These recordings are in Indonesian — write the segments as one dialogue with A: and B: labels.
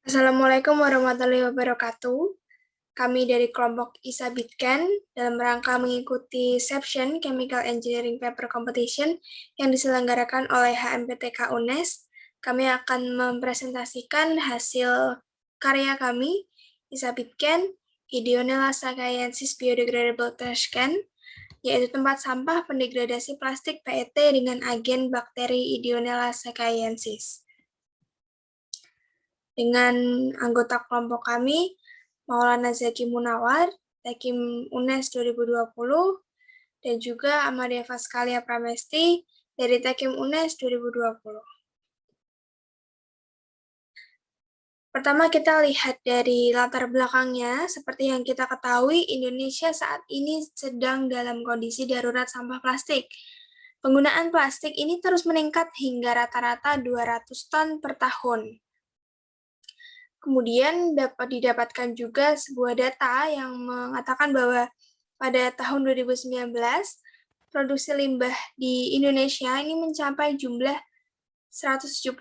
A: Assalamualaikum warahmatullahi wabarakatuh. Kami dari kelompok ISA Bitken dalam rangka mengikuti Session Chemical Engineering Paper Competition yang diselenggarakan oleh HMPTK UNES. Kami akan mempresentasikan hasil karya kami, ISA Bitken, Ideonella Sakaiensis Biodegradable Trash Can, yaitu tempat sampah pendegradasi plastik PET dengan agen bakteri Ideonella Sakaiensis. Dengan anggota kelompok kami, Maulana Zaki Munawar, Takim UNES 2020, dan juga Amadia Faskalia Pramesti dari Takim UNES 2020. Pertama kita lihat dari latar belakangnya, seperti yang kita ketahui, Indonesia saat ini sedang dalam kondisi darurat sampah plastik. Penggunaan plastik ini terus meningkat hingga rata-rata 200 ton per tahun. Kemudian dapat didapatkan juga sebuah data yang mengatakan bahwa pada tahun 2019, produksi limbah di Indonesia ini mencapai jumlah 175.000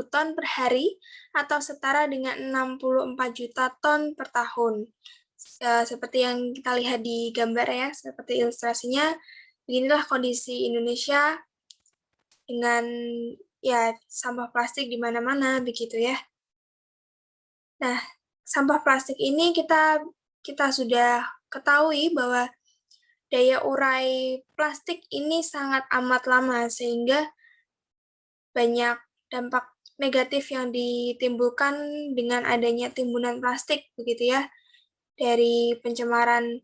A: ton per hari atau setara dengan 64 juta ton per tahun. Seperti yang kita lihat di gambar ya, seperti ilustrasinya, beginilah kondisi Indonesia dengan ya sampah plastik di mana-mana begitu ya. Nah, sampah plastik ini kita sudah ketahui bahwa daya urai plastik ini sangat amat lama sehingga banyak dampak negatif yang ditimbulkan dengan adanya timbunan plastik begitu ya. Dari pencemaran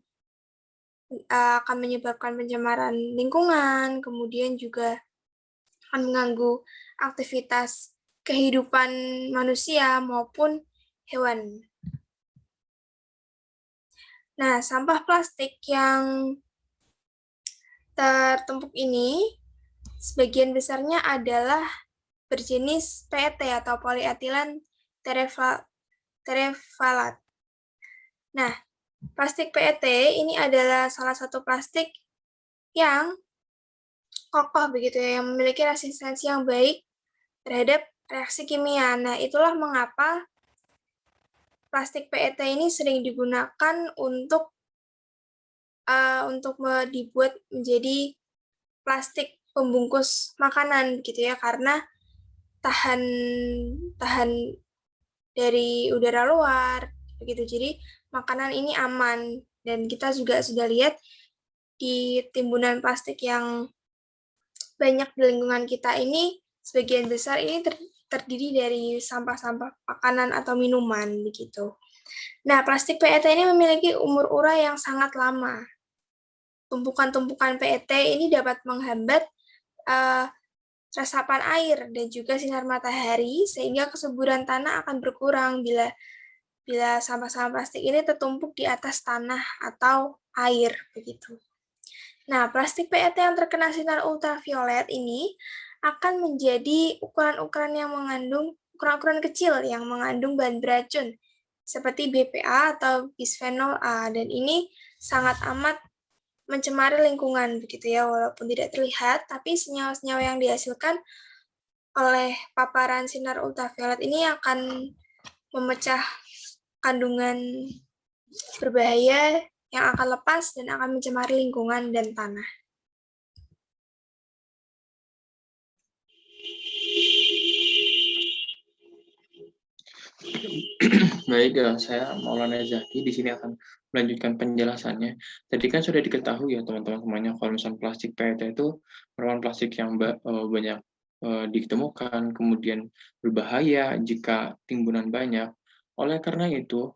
A: akan menyebabkan pencemaran lingkungan, kemudian juga akan mengganggu aktivitas kehidupan manusia maupun hewan. Nah, sampah plastik yang tertumpuk ini sebagian besarnya adalah berjenis PET atau polyethylene terephthalate. Nah, plastik PET ini adalah salah satu plastik yang kokoh begitu ya, yang memiliki resistensi yang baik terhadap reaksi kimia. Nah, itulah mengapa plastik PET ini sering digunakan untuk dibuat menjadi plastik pembungkus makanan gitu ya, karena tahan tahan dari udara luar begitu. Jadi makanan ini aman, dan kita juga sudah lihat di timbunan plastik yang banyak di lingkungan kita ini, sebagian besar ini terdiri dari sampah-sampah makanan atau minuman begitu. Nah, plastik PET ini memiliki umur urai yang sangat lama. Tumpukan-tumpukan PET ini dapat menghambat resapan air dan juga sinar matahari, sehingga kesuburan tanah akan berkurang bila sampah-sampah plastik ini tertumpuk di atas tanah atau air begitu. Nah, plastik PET yang terkena sinar ultraviolet ini akan menjadi ukuran-ukuran kecil yang mengandung bahan beracun seperti BPA atau bisphenol A, dan ini sangat amat mencemari lingkungan begitu ya, walaupun tidak terlihat, tapi senyawa-senyawa yang dihasilkan oleh paparan sinar ultraviolet ini akan memecah kandungan berbahaya yang akan lepas dan akan mencemari lingkungan dan tanah.
B: Baik, saya Maulana Zaki di sini akan melanjutkan penjelasannya. Tadi kan sudah diketahui ya teman-teman semuanya kalau misalnya plastik PET itu merupakan plastik yang banyak ditemukan, kemudian berbahaya jika timbunan banyak. Oleh karena itu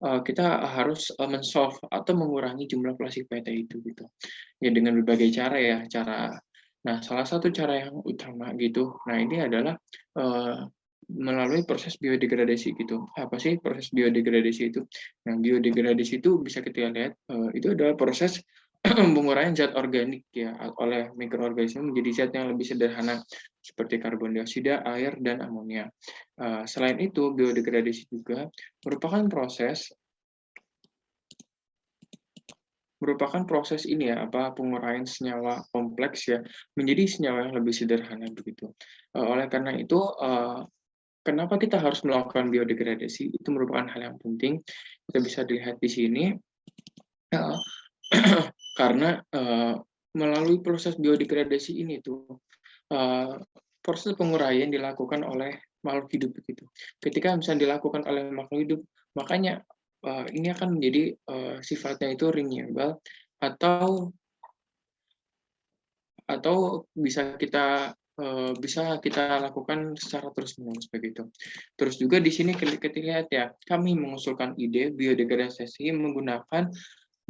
B: kita harus men-solve atau mengurangi jumlah plastik PET itu gitu. Ya dengan berbagai cara ya, nah salah satu cara yang utama gitu. Nah ini adalah melalui proses biodegradasi gitu. Apa sih proses biodegradasi itu? Nah, biodegradasi itu bisa kita lihat itu adalah proses penguraian zat organik ya oleh mikroorganisme menjadi zat yang lebih sederhana seperti karbon dioksida, air, dan amonia. Selain itu, biodegradasi juga merupakan proses ini ya penguraian senyawa kompleks ya menjadi senyawa yang lebih sederhana begitu. Oleh karena itu kenapa kita harus melakukan biodegradasi? Itu merupakan hal yang penting. Kita bisa dilihat di sini. Karena melalui proses biodegradasi ini tuh proses penguraian dilakukan oleh makhluk hidup begitu. Ketika misalnya dilakukan oleh makhluk hidup, makanya ini akan menjadi sifatnya itu renewable atau bisa kita lakukan secara terus-menerus begitu. Terus juga di sini kita lihat ya, kami mengusulkan ide biodegradasi menggunakan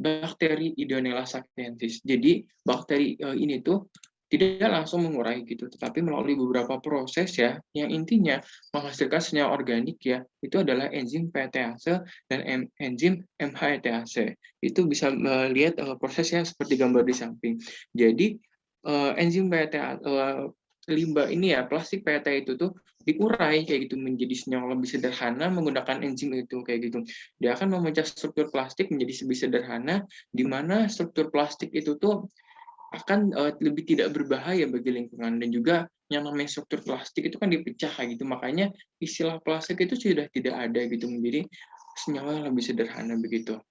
B: bakteri Ideonella sapiensis. Jadi bakteri ini tuh tidak langsung mengurai gitu, tetapi melalui beberapa proses ya, yang intinya menghasilkan senyawa organik ya, itu adalah enzim PTase dan enzim MHTase. Itu bisa melihat prosesnya seperti gambar di samping. Jadi enzim PTA limbah ini ya, plastik PET itu tuh diurai kayak gitu menjadi senyawa lebih sederhana menggunakan enzim itu kayak gitu. Dia akan memecah struktur plastik menjadi lebih sederhana, di mana struktur plastik itu tuh akan lebih tidak berbahaya bagi lingkungan, dan juga yang namanya struktur plastik itu kan dipecah kayak gitu, makanya istilah plastik itu sudah tidak ada gitu, menjadi senyawa yang lebih sederhana begitu.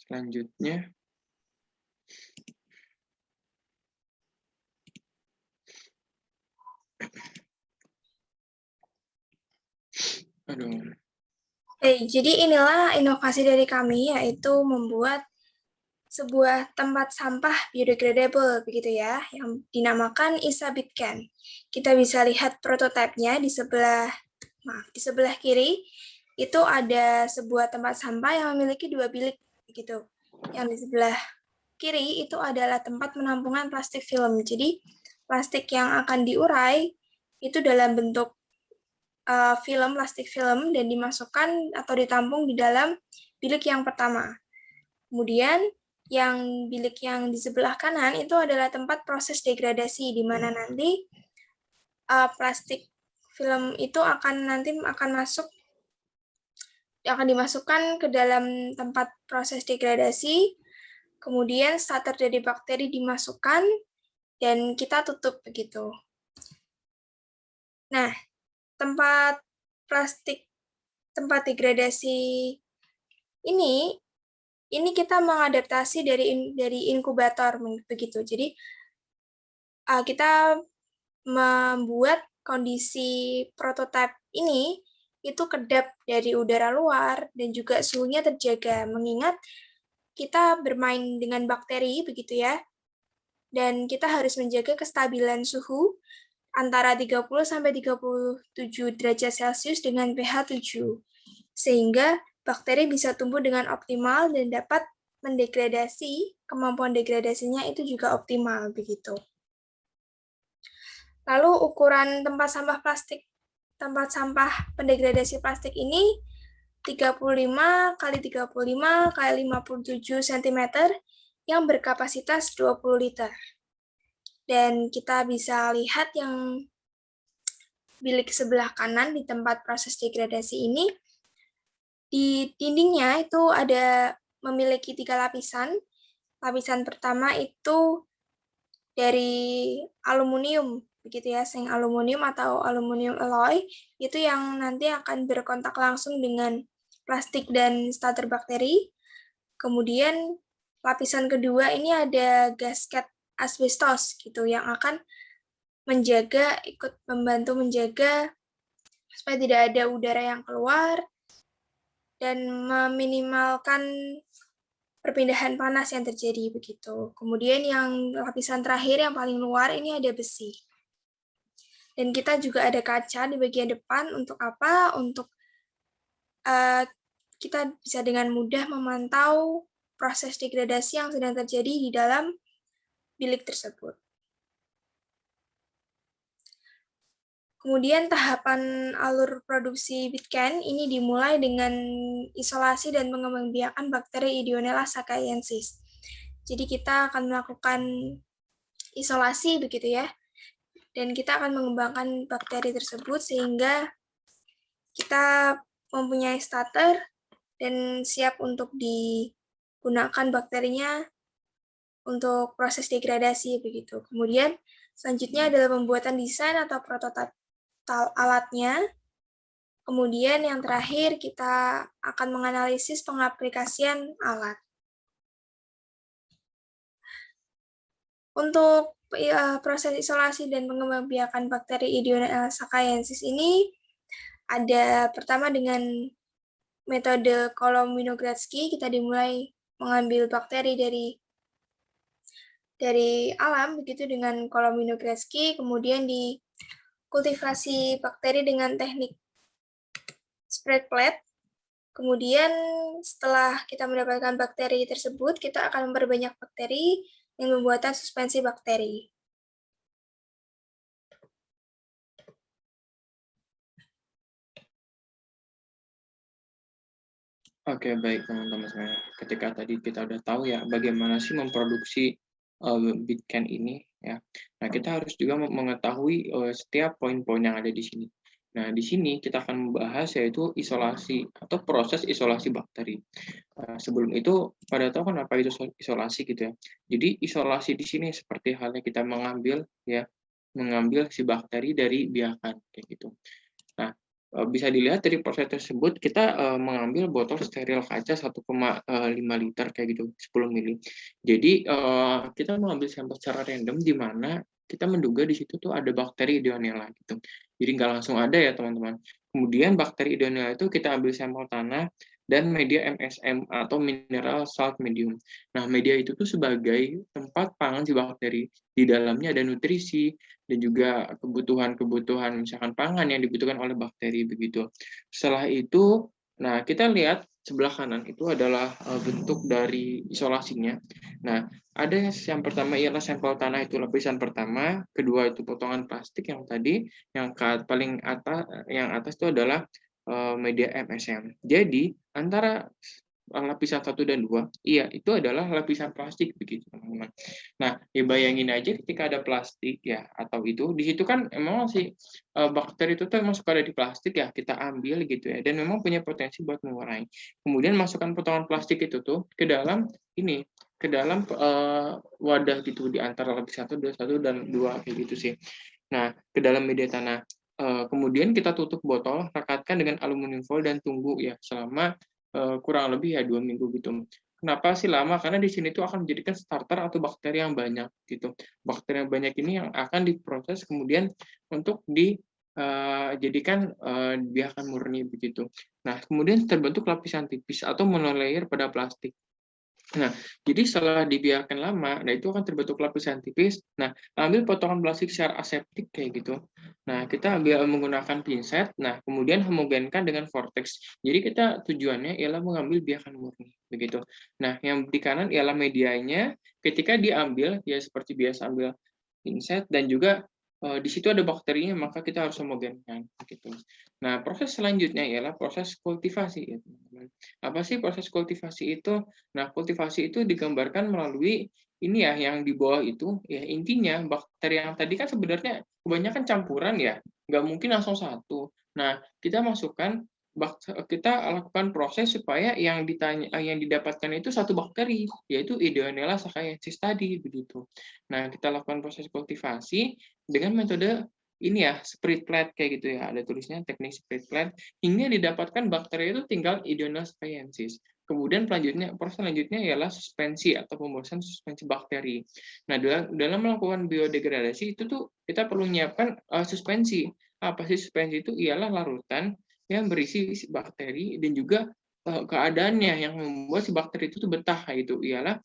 B: Selanjutnya, aduh.
A: Jadi inilah inovasi dari kami, yaitu membuat sebuah tempat sampah biodegradable begitu ya, yang dinamakan Isabitcan. Kita bisa lihat prototipenya di sebelah kiri itu ada sebuah tempat sampah yang memiliki 2 bilik begitu. Yang di sebelah kiri itu adalah tempat penampungan plastik film. Jadi plastik yang akan diurai itu dalam bentuk plastik film, dan dimasukkan atau ditampung di dalam bilik yang pertama. Kemudian yang bilik yang di sebelah kanan itu adalah tempat proses degradasi, di mana nanti plastik film itu akan dimasukkan ke dalam tempat proses degradasi, kemudian starter dari bakteri dimasukkan, dan kita tutup begitu. Nah, tempat degradasi ini kita mengadaptasi dari inkubator begitu. Jadi kita membuat kondisi prototipe ini itu kedap dari udara luar dan juga suhunya terjaga, mengingat kita bermain dengan bakteri begitu ya. Dan kita harus menjaga kestabilan suhu antara 30 sampai 37 derajat Celcius dengan pH 7. Sehingga bakteri bisa tumbuh dengan optimal dan dapat mendegradasi, kemampuan degradasinya itu juga optimal begitu. Lalu ukuran tempat sampah pendegradasi plastik ini 35 kali 35 kali 57 cm yang berkapasitas 20 liter. Dan kita bisa lihat yang bilik sebelah kanan di tempat proses degradasi ini, di dindingnya itu ada memiliki 3 lapisan. Lapisan pertama itu dari aluminium, begitu ya, zinc aluminium atau aluminium alloy, itu yang nanti akan berkontak langsung dengan plastik dan starter bakteri. Kemudian lapisan kedua ini ada gasket asbestos gitu, yang akan ikut membantu menjaga supaya tidak ada udara yang keluar dan meminimalkan perpindahan panas yang terjadi begitu. Kemudian yang lapisan terakhir yang paling luar ini ada besi. Dan kita juga ada kaca di bagian depan untuk apa? Untuk kita bisa dengan mudah memantau proses degradasi yang sedang terjadi di dalam bilik tersebut. Kemudian tahapan alur produksi Bitcan ini dimulai dengan isolasi dan pengembangbiakan bakteri Ideonella sapiensis. Jadi kita akan melakukan isolasi begitu ya, dan kita akan mengembangkan bakteri tersebut sehingga kita mempunyai starter dan siap untuk digunakan bakterinya untuk proses degradasi begitu. Kemudian selanjutnya adalah pembuatan desain atau prototipe menginstal alatnya. Kemudian yang terakhir kita akan menganalisis pengaplikasian alat. Untuk proses isolasi dan pengembangbiakan bakteri Ideonella sakaiensis ini ada pertama dengan metode Kolominogradsky, kita dimulai mengambil bakteri dari alam begitu dengan Kolominogradsky, kemudian dikultivasi bakteri dengan teknik spread plate. Kemudian setelah kita mendapatkan bakteri tersebut, kita akan memperbanyak bakteri dengan pembuatan suspensi bakteri.
B: Oke, baik teman-teman semua. Ketika tadi kita udah tahu ya bagaimana sih memproduksi Bitcan ini ya. Nah, kita harus juga mengetahui setiap poin-poin yang ada di sini. Nah, di sini kita akan membahas yaitu isolasi atau proses isolasi bakteri. Sebelum itu, pada tahu kan apa itu isolasi gitu ya. Jadi isolasi di sini seperti halnya kita mengambil si bakteri dari biakan kayak gitu. Nah, bisa dilihat dari proses tersebut kita mengambil botol steril kaca 1,5 liter kayak gitu, 10 mili. Jadi kita mengambil sampel secara random di mana kita menduga di situ tuh ada bakteri Ideonella gitu. Jadi nggak langsung ada ya teman-teman. Kemudian bakteri Ideonella itu kita ambil sampel tanah dan media MSM atau mineral salt medium. Nah, media itu tuh sebagai tempat pangan si bakteri. Di dalamnya ada nutrisi dan juga kebutuhan-kebutuhan misalkan pangan yang dibutuhkan oleh bakteri begitu. Setelah itu, nah kita lihat sebelah kanan itu adalah bentuk dari isolasinya. Nah, ada yang pertama ialah sampel tanah itu lapisan pertama, kedua itu potongan plastik yang tadi, yang paling atas yang atas itu adalah media MSM. Jadi antara lapisan 1 dan 2, iya itu adalah lapisan plastik begitu teman-teman. Nah, ya bayangin aja ketika ada plastik ya atau itu di situ kan emang si bakteri itu tuh emang suka ada di plastik ya, kita ambil gitu ya dan memang punya potensi buat mengurai. Kemudian masukkan potongan plastik itu tuh ke dalam ini, ke dalam wadah gitu di antara lapisan 1 dan 2 kayak gitu sih. Nah, ke dalam media tanah. Kemudian kita tutup botol, rekatkan dengan aluminium foil dan tunggu ya selama kurang lebih ya 2 minggu gitu. Kenapa sih lama? Karena di sini tuh akan menjadikan starter atau bakteri yang banyak gitu. Bakteri yang banyak ini yang akan diproses kemudian untuk dijadikan biakan murni begitu. Nah, kemudian terbentuk lapisan tipis atau monolayer pada plastik. Nah, jadi setelah dibiarkan lama, nah itu akan terbentuk lapisan tipis. Nah, ambil potongan plastik secara aseptik kayak gitu. Nah, kita ambil menggunakan pinset. Nah, kemudian homogenkan dengan vortex. Jadi kita tujuannya ialah mengambil biakan murni, begitu. Nah, yang di kanan ialah medianya. Ketika diambil, ya seperti biasa ambil pinset dan juga di situ ada bakterinya, maka kita harus homogenkan, gitu. Nah, proses selanjutnya ialah proses kultivasi, ya teman-teman. Apa sih proses kultivasi itu? Nah, kultivasi itu digambarkan melalui ini ya, yang di bawah itu, ya intinya bakteri yang tadi kan sebenarnya kebanyakan campuran ya, nggak mungkin langsung satu. Nah, kita masukkan, kita lakukan proses supaya yang didapatkan itu satu bakteri, yaitu Ideonella sakaiensis tadi, begitu. Nah, kita lakukan proses kultivasi dengan metode ini ya, spread plate kayak gitu ya, ada tulisnya teknik spread plate, hingga didapatkan bakteri itu tinggal Ideonella sakaiensis. Kemudian proses selanjutnya ialah suspensi atau pembuatan suspensi bakteri. Nah, dalam melakukan biodegradasi itu tuh kita perlu menyiapkan suspensi. Apa sih suspensi itu? Ialah larutan yang berisi bakteri dan juga keadaannya yang membuat si bakteri itu tuh betah gitu. Ialah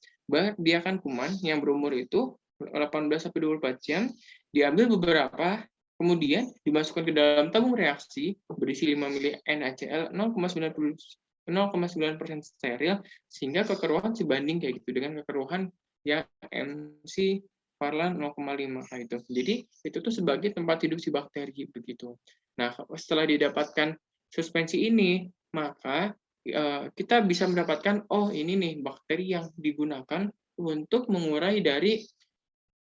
B: biakan kuman yang berumur itu 18-24 jam, diambil beberapa, kemudian dimasukkan ke dalam tabung reaksi berisi 5 mili NaCl 0,9% steril sehingga kekeruhan sebanding kayak gitu dengan kekeruhan yang MC Farlan 0,5 itu. Jadi itu tuh sebagai tempat hidup si bakteri begitu. Nah, setelah didapatkan suspensi ini, maka kita bisa mendapatkan oh ini nih bakteri yang digunakan untuk mengurai dari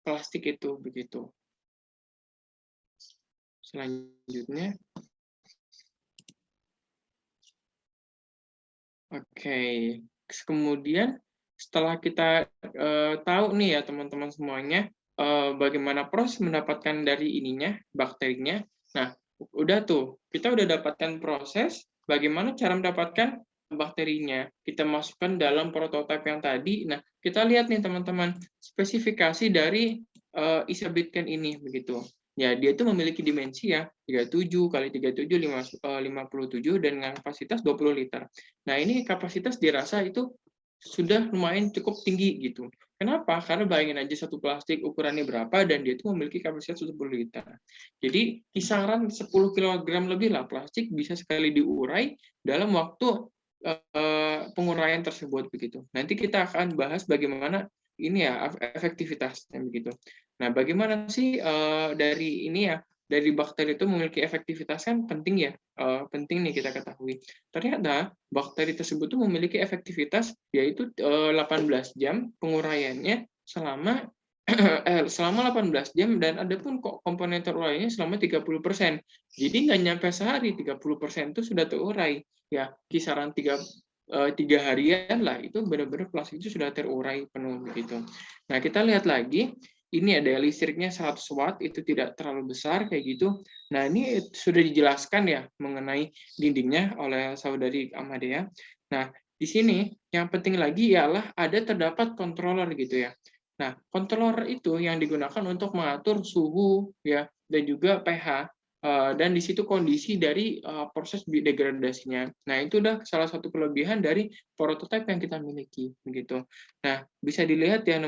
B: plastik itu begitu. Selanjutnya, oke. Kemudian setelah kita tahu nih ya teman-teman semuanya bagaimana proses mendapatkan dari ininya bakterinya. Nah, Udah tuh, kita udah dapatkan proses, bagaimana cara mendapatkan bakterinya. Kita masukkan dalam prototipe yang tadi. Nah, kita lihat nih teman-teman, spesifikasi dari isabitkan ini begitu. Ya, dia itu memiliki dimensi ya 37 kali 37 57 dan dengan kapasitas 20 liter. Nah, ini kapasitas dirasa itu sudah lumayan cukup tinggi gitu. Kenapa? Karena bayangin aja satu plastik ukurannya berapa dan dia itu memiliki kapasitas 10 liter. Jadi kisaran 10 kg lebih lah plastik bisa sekali diurai dalam waktu penguraian tersebut begitu. Nanti kita akan bahas bagaimana ini ya efektivitasnya begitu. Nah, bagaimana sih dari ini ya dari bakteri itu memiliki efektivitas kan penting ya, penting nih kita ketahui. Ternyata bakteri tersebut tuh memiliki efektivitas yaitu 18 jam penguraiannya selama selama 18 jam dan ada pun kok komponen terurainya selama 30%. Jadi nggak nyampe sehari 30% itu sudah terurai. Ya, kisaran 3 harian lah itu benar-benar plastik itu sudah terurai penuh begitu. Nah, kita lihat lagi ini ada listriknya 100 watt itu tidak terlalu besar kayak gitu. Nah, ini sudah dijelaskan ya mengenai dindingnya oleh saudari Amadea. Nah, di sini yang penting lagi ialah ada terdapat controller gitu ya. Nah, controller itu yang digunakan untuk mengatur suhu ya dan juga pH dan di situ kondisi dari proses degradasinya. Nah, itu udah salah satu kelebihan dari prototipe yang kita miliki begitu. Nah, bisa dilihat ya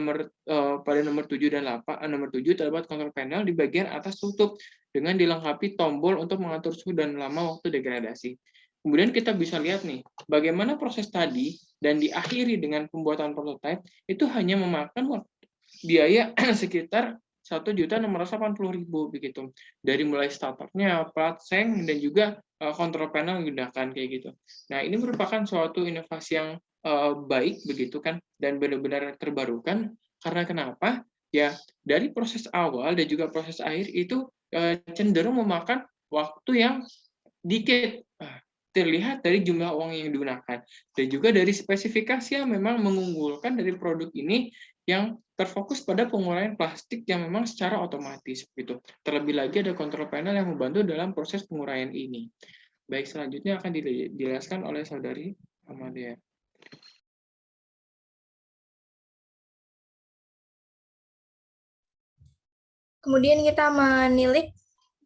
B: pada nomor 7 dan 8, nomor 7 terdapat control panel di bagian atas tutup dengan dilengkapi tombol untuk mengatur suhu dan lama waktu degradasi. Kemudian kita bisa lihat nih, bagaimana proses tadi dan diakhiri dengan pembuatan prototipe itu hanya memakan biaya sekitar 1.680.000 begitu. Dari mulai startupnya, plat, seng, dan juga kontrol panel yang digunakan kayak gitu. Nah, ini merupakan suatu inovasi yang baik begitu kan dan benar-benar terbarukan karena kenapa? Ya, dari proses awal dan juga proses akhir itu cenderung memakan waktu yang dikit. Terlihat dari jumlah uang yang digunakan dan juga dari spesifikasi yang memang mengunggulkan dari produk ini yang terfokus pada penguraian plastik yang memang secara otomatis gitu. Terlebih lagi ada control panel yang membantu dalam proses penguraian ini. Baik, selanjutnya akan dijelaskan oleh saudari Amadea.
A: Kemudian kita menilik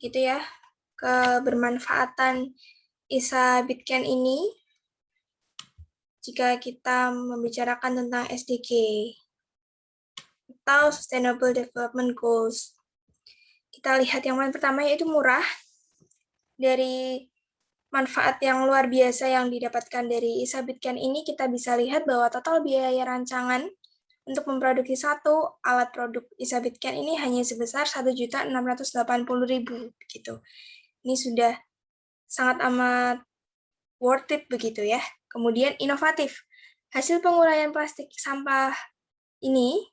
A: gitu ya kebermanfaatan ISA Bitcan ini jika kita membicarakan tentang SDG atau Sustainable Development Goals. Kita lihat yang pertama yaitu murah. Dari manfaat yang luar biasa yang didapatkan dari ISA Bitcan ini, kita bisa lihat bahwa total biaya rancangan untuk memproduksi satu alat produk ISA Bitcan ini hanya sebesar 1.680.000 gitu. Ini sudah sangat amat worth it begitu ya. Kemudian inovatif. Hasil penguraian plastik sampah ini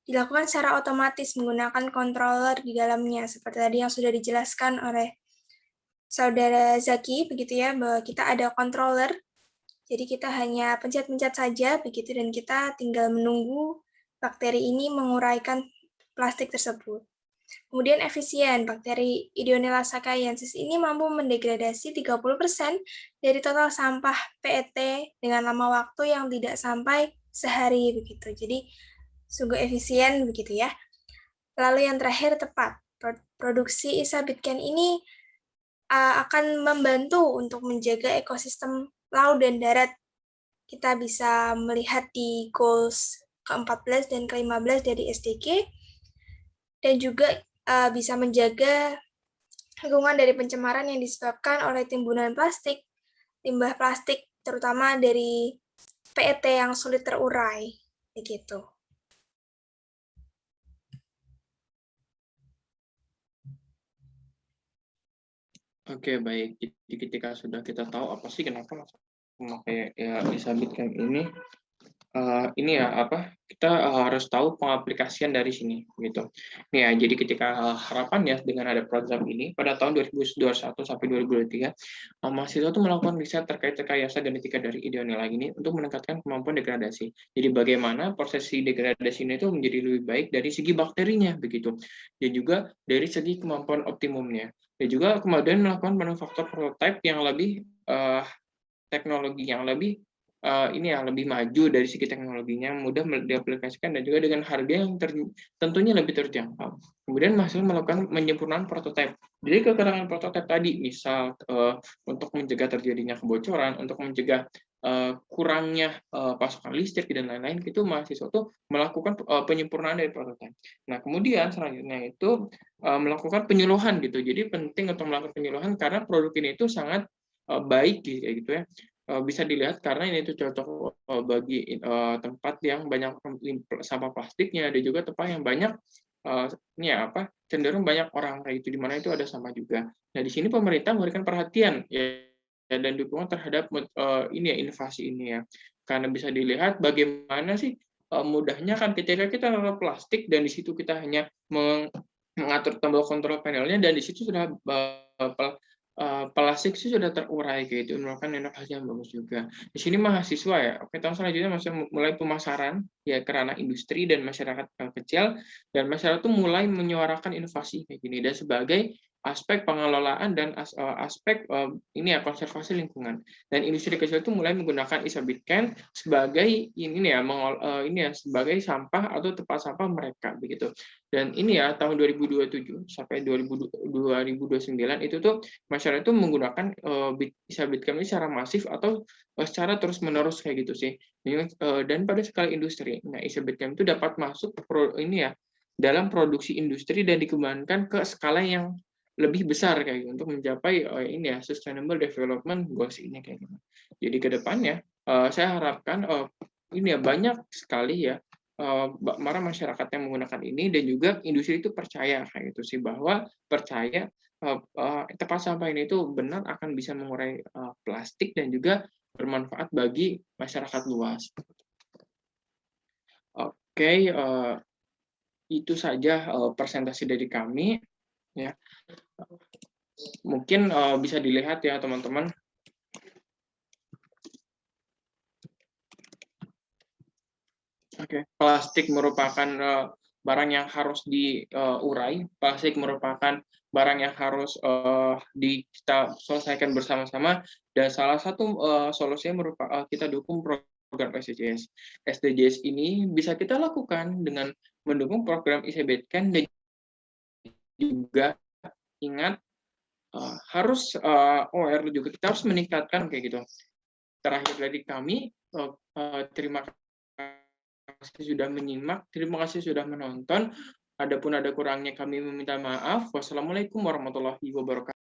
A: dilakukan secara otomatis menggunakan controller di dalamnya seperti tadi yang sudah dijelaskan oleh Saudara Zaki begitu ya, bahwa kita ada controller. Jadi kita hanya pencet-pencet saja begitu dan kita tinggal menunggu bakteri ini menguraikan plastik tersebut. Kemudian efisien, bakteri Ideonella sakaiensis ini mampu mendegradasi 30% dari total sampah PET dengan lama waktu yang tidak sampai sehari begitu. Jadi sungguh efisien begitu ya. Lalu yang terakhir tepat. Produksi ISA Bitcan ini akan membantu untuk menjaga ekosistem laut dan darat. Kita bisa melihat di goals ke-14 dan ke-15 dari SDG dan juga bisa menjaga lingkungan dari pencemaran yang disebabkan oleh timbunan plastik, limbah plastik, terutama dari PET yang sulit terurai, begitu.
B: Oke, baik. Jadi ketika sudah kita tahu apa sih kenapa memakai ya ISA Bitcan ini, ini ya apa kita harus tahu pengaplikasian dari sini gitu. Nih ya, jadi ketika harapannya dengan ada program ini pada tahun 2021 sampai 2023 mahasiswa tuh melakukan riset terkait rekayasa genetika dari ideonila ini untuk meningkatkan kemampuan degradasi. Jadi bagaimana prosesi degradasi ini itu menjadi lebih baik dari segi bakterinya begitu, dan juga dari segi kemampuan optimumnya. Dan juga kemudian melakukan manufaktur prototipe yang lebih teknologi yang lebih ini ya lebih maju dari segi teknologinya, mudah diaplikasikan dan juga dengan harga yang tentunya lebih terjangkau. Kemudian mahasiswa melakukan penyempurnaan prototipe. Jadi kekurangan prototipe tadi, misal untuk mencegah terjadinya kebocoran, untuk mencegah kurangnya pasokan listrik dan lain-lain, itu mahasiswa tuh melakukan penyempurnaan dari prototipe. Nah, kemudian selanjutnya itu melakukan penyuluhan gitu. Jadi penting untuk melakukan penyuluhan karena produk ini itu sangat baik kayak gitu ya. Bisa dilihat karena ini itu cocok bagi tempat yang banyak sampah plastiknya, dan juga tempat yang banyak ini ya apa cenderung banyak orang kayak gitu, di mana itu ada sampah juga. Nah, di sini pemerintah memberikan perhatian ya dan dukungan terhadap ini ya inovasi ini ya. Karena bisa dilihat bagaimana sih mudahnya kan ketika kita naruh plastik dan di situ kita hanya mengatur tombol kontrol panelnya, dan di situ sudah plastik sih sudah terurai kayak itu, merupakan inovasi yang bagus juga. Di sini mahasiswa ya, oke, tahun selanjutnya masih mulai pemasaran ya ke ranah industri dan masyarakat kecil, dan masyarakat itu mulai menyuarakan inovasi kayak gini dan sebagai aspek pengelolaan dan aspek ini ya konservasi lingkungan. Dan industri kecil itu mulai menggunakan Isabit Can sebagai ini ya ini ya sebagai sampah atau tempat sampah mereka begitu. Dan ini ya tahun 2027 sampai 2029 itu tuh masyarakat itu menggunakan bisa Bitcoin ini secara masif atau secara terus-menerus kayak gitu sih. Dan pada skala industri, nah Isa Bitcoin itu dapat masuk ini ya dalam produksi industri dan dikembangkan ke skala yang lebih besar kayak gitu untuk mencapai ini ya sustainable development goals ini kayak gitu. Jadi ke depannya saya harapkan ini ya banyak sekali ya para masyarakat yang menggunakan ini, dan juga industri itu percaya kayak gitu sih, bahwa percaya tempat sampah ini itu benar akan bisa mengurai plastik dan juga bermanfaat bagi masyarakat luas. Oke, itu saja presentasi dari kami ya. Mungkin bisa dilihat ya teman-teman. Oke, plastik merupakan barang yang harus diurai. Plastik merupakan barang yang harus kita selesaikan bersama-sama. Dan salah satu solusinya merupakan kita dukung program SDGs. SDGs ini bisa kita lakukan dengan mendukung program ICBTN, dan juga ingat harus aware juga, kita harus meningkatkan kayak gitu. Terakhir dari kami, terima kasih sudah menyimak, terima kasih sudah menonton. Adapun ada kurangnya kami meminta maaf. Wassalamualaikum warahmatullahi wabarakatuh.